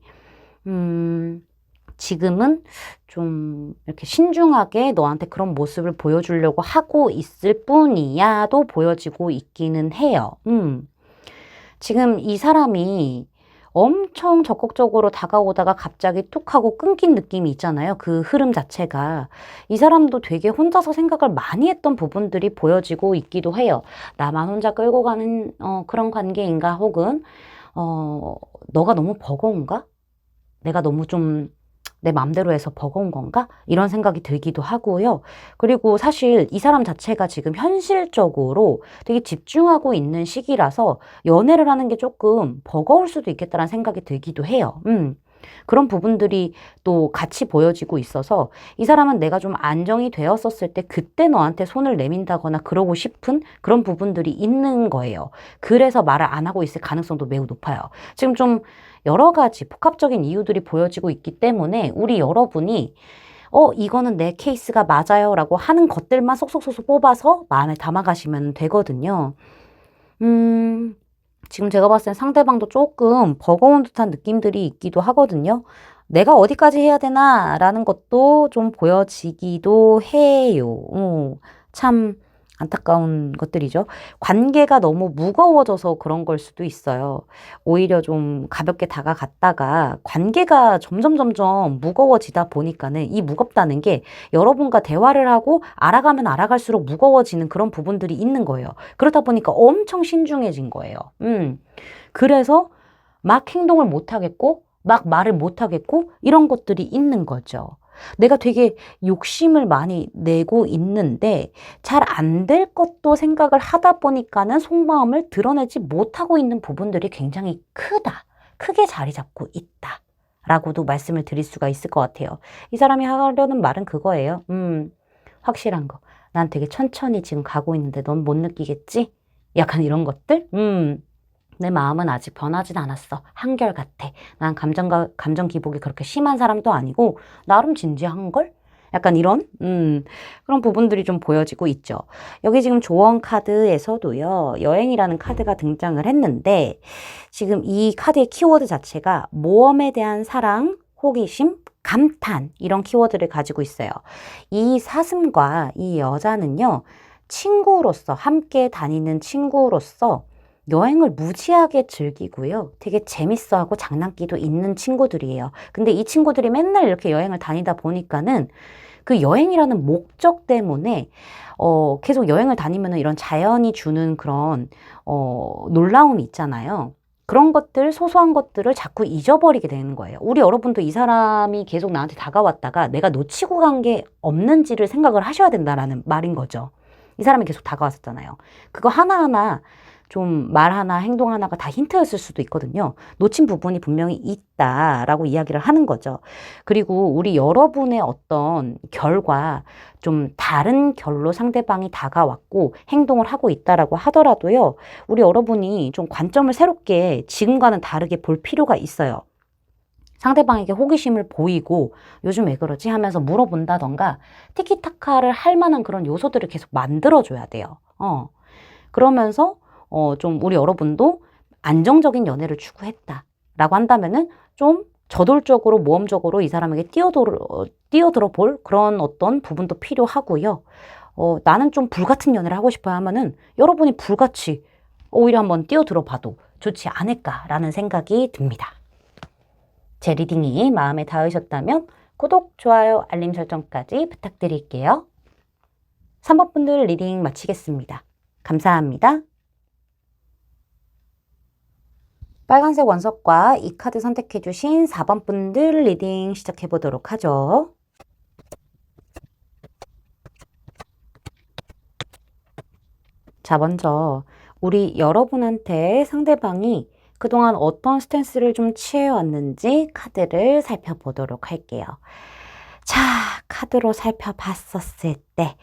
지금은 좀 이렇게 신중하게 너한테 그런 모습을 보여주려고 하고 있을 뿐이야도 보여지고 있기는 해요. 지금 이 사람이 엄청 적극적으로 다가오다가 갑자기 툭 하고 끊긴 느낌이 있잖아요. 그 흐름 자체가. 이 사람도 되게 혼자서 생각을 많이 했던 부분들이 보여지고 있기도 해요. 나만 혼자 끌고 가는 그런 관계인가? 혹은 너가 너무 버거운가? 내가 너무 좀 내 맘대로 해서 버거운 건가? 이런 생각이 들기도 하고요. 그리고 사실 이 사람 자체가 지금 현실적으로 되게 집중하고 있는 시기라서 연애를 하는 게 조금 버거울 수도 있겠다는 생각이 들기도 해요. 그런 부분들이 또 같이 보여지고 있어서 이 사람은 내가 좀 안정이 되었었을 때 그때 너한테 손을 내민다거나 그러고 싶은 그런 부분들이 있는 거예요. 그래서 말을 안 하고 있을 가능성도 매우 높아요. 지금 좀 여러 가지 복합적인 이유들이 보여지고 있기 때문에 우리 여러분이 이거는 내 케이스가 맞아요 라고 하는 것들만 속속속속 뽑아서 마음에 담아가시면 되거든요. 지금 제가 봤을 땐 상대방도 조금 버거운 듯한 느낌들이 있기도 하거든요. 내가 어디까지 해야 되나 라는 것도 좀 보여지기도 해요. 참 안타까운 것들이죠. 관계가 너무 무거워져서 그런 걸 수도 있어요. 오히려 좀 가볍게 다가갔다가 관계가 점점 무거워지다 보니까는 이 무겁다는 게 여러분과 대화를 하고 알아가면 알아갈수록 무거워지는 그런 부분들이 있는 거예요. 그러다 보니까 엄청 신중해진 거예요. 그래서 막 행동을 못 하겠고 막 말을 못 하겠고 이런 것들이 있는 거죠. 내가 되게 욕심을 많이 내고 있는데 잘 안 될 것도 생각을 하다 보니까는 속마음을 드러내지 못하고 있는 부분들이 굉장히 크게 자리 잡고 있다. 라고도 말씀을 드릴 수가 있을 것 같아요. 이 사람이 하려는 말은 그거예요. 확실한 거. 난 되게 천천히 지금 가고 있는데 넌 못 느끼겠지? 약간 이런 것들? 내 마음은 아직 변하진 않았어. 한결같아. 난 감정 기복이 그렇게 심한 사람도 아니고, 나름 진지한걸? 약간 이런, 그런 부분들이 좀 보여지고 있죠. 여기 지금 조언 카드에서도요, 여행이라는 카드가 등장을 했는데, 지금 이 카드의 키워드 자체가 모험에 대한 사랑, 호기심, 감탄, 이런 키워드를 가지고 있어요. 이 사슴과 이 여자는요, 친구로서, 함께 다니는 친구로서, 여행을 무지하게 즐기고요. 되게 재밌어하고 장난기도 있는 친구들이에요. 근데 이 친구들이 맨날 이렇게 여행을 다니다 보니까는 그 여행이라는 목적 때문에 계속 여행을 다니면은 이런 자연이 주는 그런 놀라움이 있잖아요. 그런 것들, 소소한 것들을 자꾸 잊어버리게 되는 거예요. 우리 여러분도 이 사람이 계속 나한테 다가왔다가 내가 놓치고 간 게 없는지를 생각을 하셔야 된다라는 말인 거죠. 이 사람이 계속 다가왔었잖아요. 그거 하나하나 좀 말 하나, 행동 하나가 다 힌트였을 수도 있거든요. 놓친 부분이 분명히 있다라고 이야기를 하는 거죠. 그리고 우리 여러분의 어떤 결과, 좀 다른 결로 상대방이 다가왔고 행동을 하고 있다라고 하더라도요. 우리 여러분이 좀 관점을 새롭게 지금과는 다르게 볼 필요가 있어요. 상대방에게 호기심을 보이고 요즘 왜 그러지 하면서 물어본다던가 티키타카를 할 만한 그런 요소들을 계속 만들어줘야 돼요. 그러면서 좀 우리 여러분도 안정적인 연애를 추구했다라고 한다면은 좀 저돌적으로 모험적으로 이 사람에게 뛰어들어 볼 그런 어떤 부분도 필요하고요. 나는 좀 불같은 연애를 하고 싶어야 하면은 여러분이 불같이 오히려 한번 뛰어들어 봐도 좋지 않을까라는 생각이 듭니다. 제 리딩이 마음에 닿으셨다면 구독, 좋아요, 알림 설정까지 부탁드릴게요. 3번 분들 리딩 마치겠습니다. 감사합니다. 빨간색 원석과 이 카드 선택해주신 4번 분들 리딩 시작해보도록 하죠. 자, 먼저 우리 여러분한테 상대방이 그동안 어떤 스탠스를 좀 취해왔는지 카드를 살펴보도록 할게요. 자, 카드로 살펴봤었을 때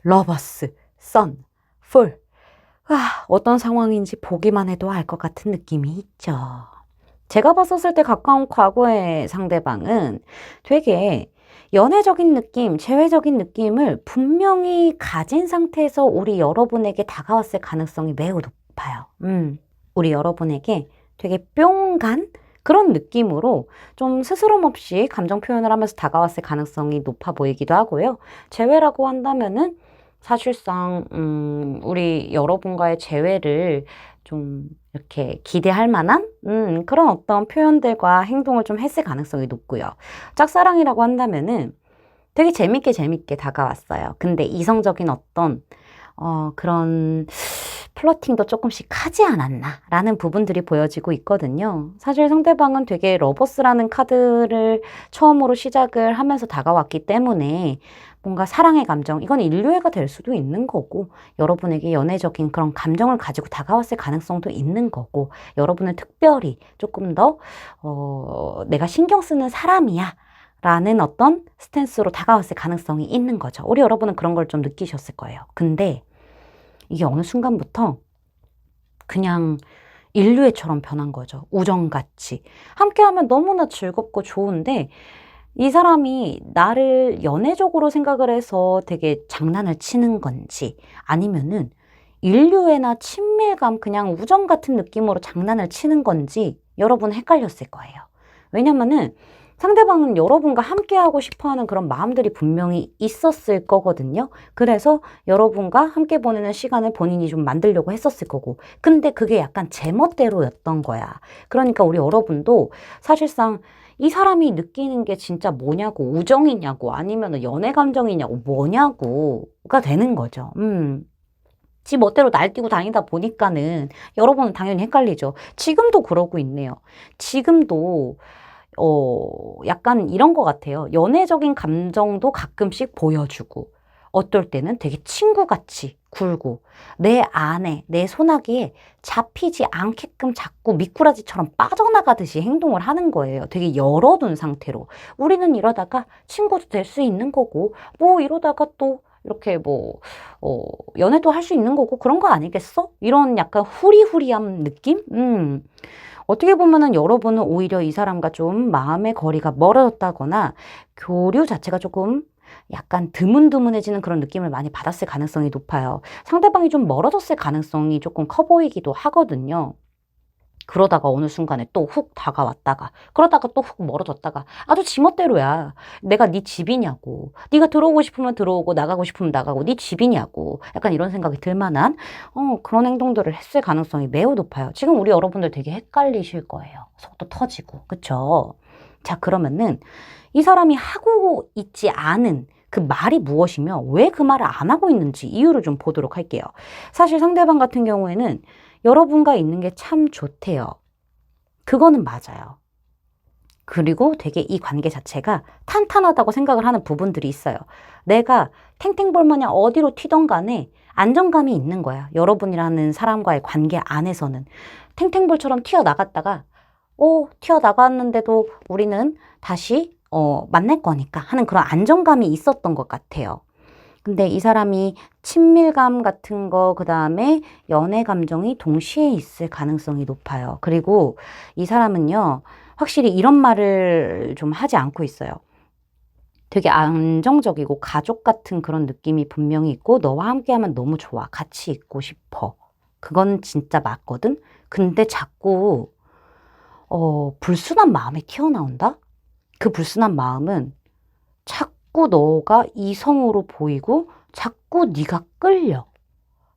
러버스, 선, 풀. 어떤 상황인지 보기만 해도 알 것 같은 느낌이 있죠. 제가 봤었을 때 가까운 과거의 상대방은 되게 연애적인 느낌, 재회적인 느낌을 분명히 가진 상태에서 우리 여러분에게 다가왔을 가능성이 매우 높아요. 우리 여러분에게 되게 뿅 간 그런 느낌으로 좀 스스럼 없이 감정 표현을 하면서 다가왔을 가능성이 높아 보이기도 하고요. 재회라고 한다면은 사실상 우리 여러분과의 재회를 좀 이렇게 기대할 만한 그런 어떤 표현들과 행동을 좀 했을 가능성이 높고요. 짝사랑이라고 한다면은 되게 재밌게 다가왔어요. 근데 이성적인 어떤 그런 플러팅도 조금씩 하지 않았나 라는 부분들이 보여지고 있거든요. 사실 상대방은 되게 러버스라는 카드를 처음으로 시작을 하면서 다가왔기 때문에 뭔가 사랑의 감정, 이건 인류애가 될 수도 있는 거고 여러분에게 연애적인 그런 감정을 가지고 다가왔을 가능성도 있는 거고 여러분은 특별히 조금 더 내가 신경 쓰는 사람이야 라는 어떤 스탠스로 다가왔을 가능성이 있는 거죠. 우리 여러분은 그런 걸 좀 느끼셨을 거예요. 근데 이게 어느 순간부터 그냥 인류애처럼 변한 거죠. 우정같이. 함께하면 너무나 즐겁고 좋은데 이 사람이 나를 연애적으로 생각을 해서 되게 장난을 치는 건지 아니면은 인류애나 친밀감 그냥 우정 같은 느낌으로 장난을 치는 건지 여러분 헷갈렸을 거예요. 왜냐면은 상대방은 여러분과 함께하고 싶어하는 그런 마음들이 분명히 있었을 거거든요. 그래서 여러분과 함께 보내는 시간을 본인이 좀 만들려고 했었을 거고. 근데 그게 약간 제멋대로였던 거야. 그러니까 우리 여러분도 사실상 이 사람이 느끼는 게 진짜 뭐냐고, 우정이냐고, 아니면 연애 감정이냐고, 뭐냐고가 되는 거죠. 지 멋대로 날뛰고 다니다 보니까는 여러분은 당연히 헷갈리죠. 지금도 그러고 있네요. 지금도 약간 이런 것 같아요. 연애적인 감정도 가끔씩 보여주고, 어떨 때는 되게 친구같이 굴고, 내 안에, 내 손아귀에 잡히지 않게끔 자꾸 미꾸라지처럼 빠져나가듯이 행동을 하는 거예요. 되게 열어둔 상태로. 우리는 이러다가 친구도 될 수 있는 거고, 뭐 이러다가 또 이렇게 연애도 할 수 있는 거고, 그런 거 아니겠어? 이런 약간 후리후리한 느낌? 어떻게 보면은 여러분은 오히려 이 사람과 좀 마음의 거리가 멀어졌다거나 교류 자체가 조금 약간 드문드문해지는 그런 느낌을 많이 받았을 가능성이 높아요. 상대방이 좀 멀어졌을 가능성이 조금 커 보이기도 하거든요. 그러다가 어느 순간에 또 훅 다가왔다가 그러다가 또 훅 멀어졌다가 아주 지멋대로야. 내가 네 집이냐고. 네가 들어오고 싶으면 들어오고 나가고 싶으면 나가고 네 집이냐고. 약간 이런 생각이 들 만한 그런 행동들을 했을 가능성이 매우 높아요. 지금 우리 여러분들 되게 헷갈리실 거예요. 속도 터지고. 그쵸? 자, 그러면은 이 사람이 하고 있지 않은 그 말이 무엇이며 왜 그 말을 안 하고 있는지 이유를 좀 보도록 할게요. 사실 상대방 같은 경우에는 여러분과 있는 게 참 좋대요. 그거는 맞아요. 그리고 되게 이 관계 자체가 탄탄하다고 생각을 하는 부분들이 있어요. 내가 탱탱볼 마냥 어디로 튀던 간에 안정감이 있는 거야. 여러분이라는 사람과의 관계 안에서는. 탱탱볼처럼 튀어나갔다가 튀어나갔는데도 우리는 다시 만날 거니까 하는 그런 안정감이 있었던 것 같아요. 근데 이 사람이 친밀감 같은 거, 그 다음에 연애 감정이 동시에 있을 가능성이 높아요. 그리고 이 사람은요, 확실히 이런 말을 좀 하지 않고 있어요. 되게 안정적이고 가족 같은 그런 느낌이 분명히 있고, 너와 함께하면 너무 좋아. 같이 있고 싶어. 그건 진짜 맞거든? 근데 자꾸 불순한 마음이 튀어나온다? 그 불순한 마음은 자꾸 너가 이성으로 보이고 자꾸 네가 끌려.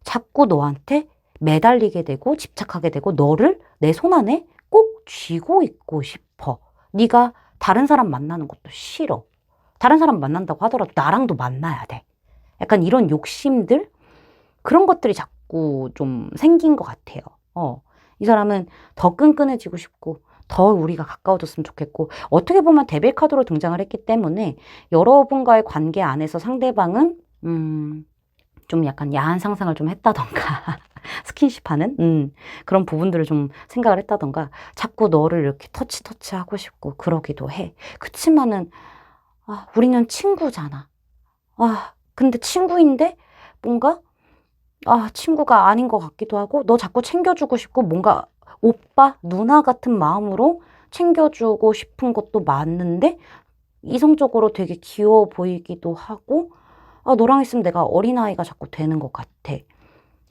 자꾸 너한테 매달리게 되고 집착하게 되고 너를 내 손 안에 꼭 쥐고 있고 싶어. 네가 다른 사람 만나는 것도 싫어. 다른 사람 만난다고 하더라도 나랑도 만나야 돼. 약간 이런 욕심들? 그런 것들이 자꾸 좀 생긴 것 같아요. 이 사람은 더 끈끈해지고 싶고 더 우리가 가까워졌으면 좋겠고 어떻게 보면 데빌 카드로 등장을 했기 때문에 여러분과의 관계 안에서 상대방은 좀 약간 야한 상상을 좀 했다던가 스킨십하는 그런 부분들을 좀 생각을 했다던가 자꾸 너를 이렇게 터치하고 싶고 그러기도 해. 그치만은 우리는 친구잖아. 근데 친구인데 뭔가 친구가 아닌 것 같기도 하고 너 자꾸 챙겨주고 싶고 뭔가 오빠, 누나 같은 마음으로 챙겨주고 싶은 것도 맞는데 이성적으로 되게 귀여워 보이기도 하고 너랑 있으면 내가 어린아이가 자꾸 되는 것 같아.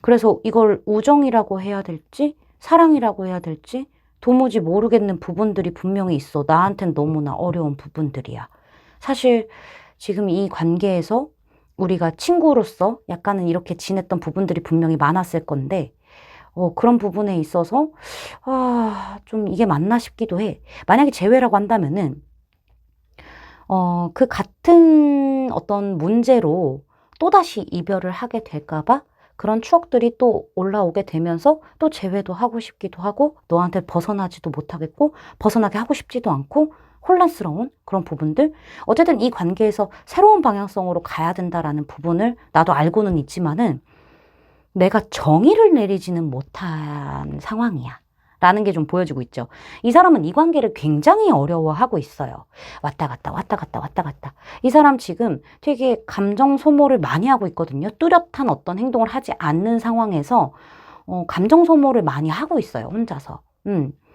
그래서 이걸 우정이라고 해야 될지 사랑이라고 해야 될지 도무지 모르겠는 부분들이 분명히 있어. 나한텐 너무나 어려운 부분들이야. 사실 지금 이 관계에서 우리가 친구로서 약간은 이렇게 지냈던 부분들이 분명히 많았을 건데 그런 부분에 있어서 좀 이게 맞나 싶기도 해. 만약에 재회라고 한다면은 그 같은 어떤 문제로 또다시 이별을 하게 될까 봐 그런 추억들이 또 올라오게 되면서 또 재회도 하고 싶기도 하고 너한테 벗어나지도 못하겠고 벗어나게 하고 싶지도 않고 혼란스러운 그런 부분들. 어쨌든 이 관계에서 새로운 방향성으로 가야 된다라는 부분을 나도 알고는 있지만은 내가 정의를 내리지는 못한 상황이야. 라는 게 좀 보여지고 있죠. 이 사람은 이 관계를 굉장히 어려워하고 있어요. 왔다 갔다 왔다 갔다 왔다 갔다. 이 사람 지금 되게 감정 소모를 많이 하고 있거든요. 뚜렷한 어떤 행동을 하지 않는 상황에서 감정 소모를 많이 하고 있어요. 혼자서.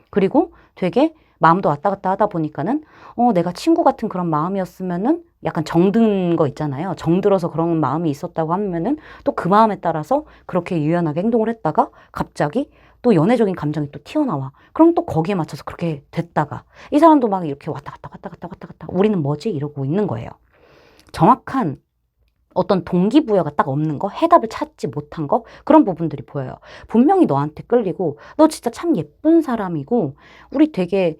그리고 되게 마음도 왔다 갔다 하다 보니까는 내가 친구 같은 그런 마음이었으면은 약간 정든 거 있잖아요. 정들어서 그런 마음이 있었다고 하면은 또 그 마음에 따라서 그렇게 유연하게 행동을 했다가 갑자기 또 연애적인 감정이 또 튀어나와. 그럼 또 거기에 맞춰서 그렇게 됐다가 이 사람도 막 이렇게 왔다 갔다 왔다 갔다 왔다 갔다 우리는 뭐지? 이러고 있는 거예요. 정확한 어떤 동기부여가 딱 없는 거, 해답을 찾지 못한 거, 그런 부분들이 보여요. 분명히 너한테 끌리고 너 진짜 참 예쁜 사람이고 우리 되게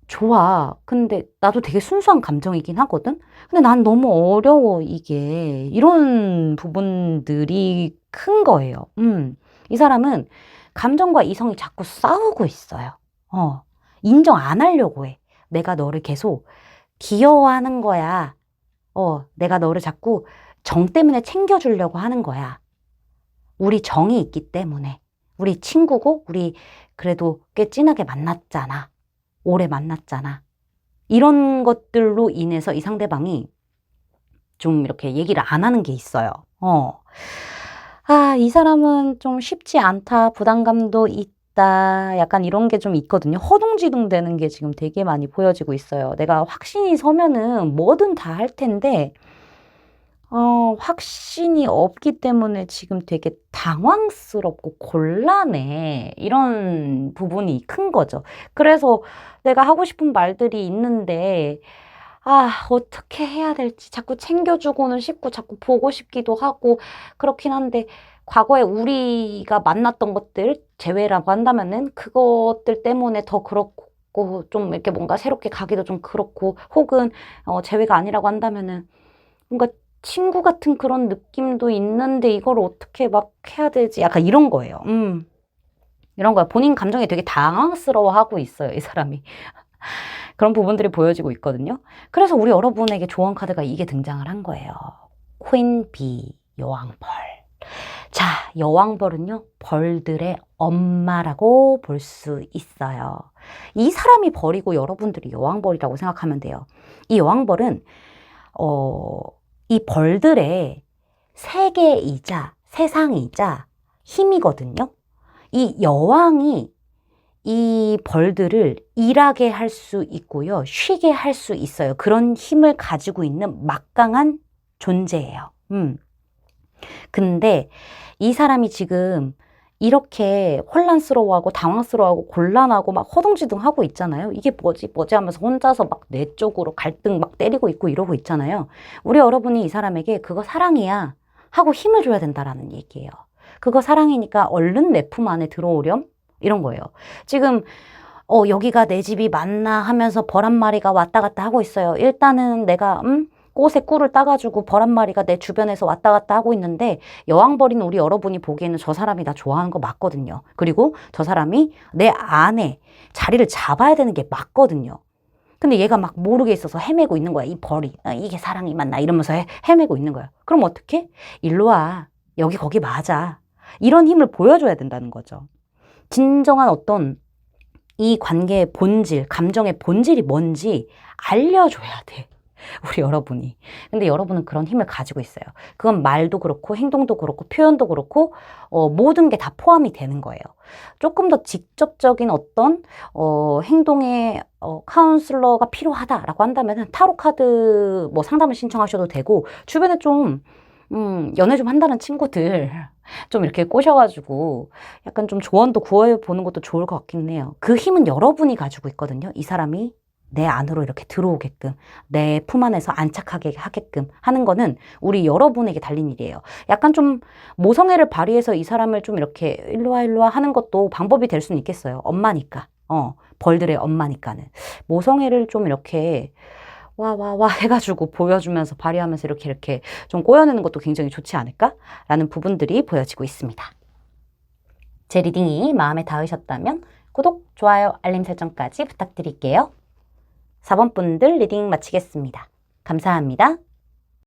좋아. 근데 나도 되게 순수한 감정이긴 하거든. 근데 난 너무 어려워 이게. 이런 부분들이 큰 거예요. 이 사람은 감정과 이성이 자꾸 싸우고 있어요. 인정 안 하려고 해. 내가 너를 계속 귀여워하는 거야. 내가 너를 자꾸 정 때문에 챙겨주려고 하는 거야. 우리 정이 있기 때문에. 우리 친구고, 우리 그래도 꽤 진하게 만났잖아. 오래 만났잖아. 이런 것들로 인해서 이 상대방이 좀 이렇게 얘기를 안 하는 게 있어요. 이 사람은 좀 쉽지 않다. 부담감도 있다. 약간 이런 게 좀 있거든요. 허둥지둥 되는 게 지금 되게 많이 보여지고 있어요. 내가 확신이 서면은 뭐든 다 할 텐데, 확신이 없기 때문에 지금 되게 당황스럽고 곤란해. 이런 부분이 큰 거죠. 그래서 내가 하고 싶은 말들이 있는데, 어떻게 해야 될지 자꾸 챙겨주고는 싶고 자꾸 보고 싶기도 하고 그렇긴 한데 과거에 우리가 만났던 것들 제외라고 한다면은 그것들 때문에 더 그렇고 좀 이렇게 뭔가 새롭게 가기도 좀 그렇고 혹은 제외가 아니라고 한다면은 뭔가 친구 같은 그런 느낌도 있는데 이걸 어떻게 막 해야 되지? 약간 이런 거예요. 이런 거야. 본인 감정에 되게 당황스러워하고 있어요, 이 사람이. 그런 부분들이 보여지고 있거든요. 그래서 우리 여러분에게 조언 카드가 이게 등장을 한 거예요. 퀸 비, 여왕벌. 자, 여왕벌은요, 벌들의 엄마라고 볼 수 있어요. 이 사람이 벌이고 여러분들이 여왕벌이라고 생각하면 돼요. 이 여왕벌은 이 벌들의 세계이자 세상이자 힘이거든요. 이 여왕이 이 벌들을 일하게 할 수 있고요. 쉬게 할 수 있어요. 그런 힘을 가지고 있는 막강한 존재예요. 근데 이 사람이 지금 이렇게 혼란스러워하고 당황스러워하고 곤란하고 막 허둥지둥하고 있잖아요. 이게 뭐지 하면서 혼자서 막 내적으로 갈등 막 때리고 있고 이러고 있잖아요. 우리 여러분이 이 사람에게 그거 사랑이야 하고 힘을 줘야 된다라는 얘기예요. 그거 사랑이니까 얼른 내 품 안에 들어오렴 이런 거예요. 지금 여기가 내 집이 맞나 하면서 벌 한 마리가 왔다 갔다 하고 있어요. 일단은 내가 꽃에 꿀을 따가지고 벌 한 마리가 내 주변에서 왔다 갔다 하고 있는데 여왕벌인 우리 여러분이 보기에는 저 사람이 나 좋아하는 거 맞거든요. 그리고 저 사람이 내 안에 자리를 잡아야 되는 게 맞거든요. 근데 얘가 막 모르게 있어서 헤매고 있는 거야. 이 벌이. 이게 사랑이 맞나 이러면서 헤매고 있는 거야. 그럼 어떡해? 일로 와. 여기 거기 맞아. 이런 힘을 보여줘야 된다는 거죠. 진정한 어떤 이 관계의 본질, 감정의 본질이 뭔지 알려줘야 돼. 우리 여러분이. 근데 여러분은 그런 힘을 가지고 있어요. 그건 말도 그렇고 행동도 그렇고 표현도 그렇고 모든 게 다 포함이 되는 거예요. 조금 더 직접적인 어떤 행동의 카운슬러가 필요하다라고 한다면 타로 카드 뭐 상담을 신청하셔도 되고 주변에 좀 연애 좀 한다는 친구들 좀 이렇게 꼬셔가지고 약간 좀 조언도 구해보는 것도 좋을 것 같긴 해요. 그 힘은 여러분이 가지고 있거든요. 이 사람이 내 안으로 이렇게 들어오게끔 내 품 안에서 안착하게 하게끔 하는 거는 우리 여러분에게 달린 일이에요. 약간 좀 모성애를 발휘해서 이 사람을 좀 이렇게 일로 와 하는 것도 방법이 될 수는 있겠어요. 엄마니까. 벌들의 엄마니까는. 모성애를 좀 이렇게 와 해가지고 보여주면서 발휘하면서 이렇게 좀 꼬여내는 것도 굉장히 좋지 않을까라는 부분들이 보여지고 있습니다. 제 리딩이 마음에 닿으셨다면 구독, 좋아요, 알림 설정까지 부탁드릴게요. 4번 분들 리딩 마치겠습니다. 감사합니다.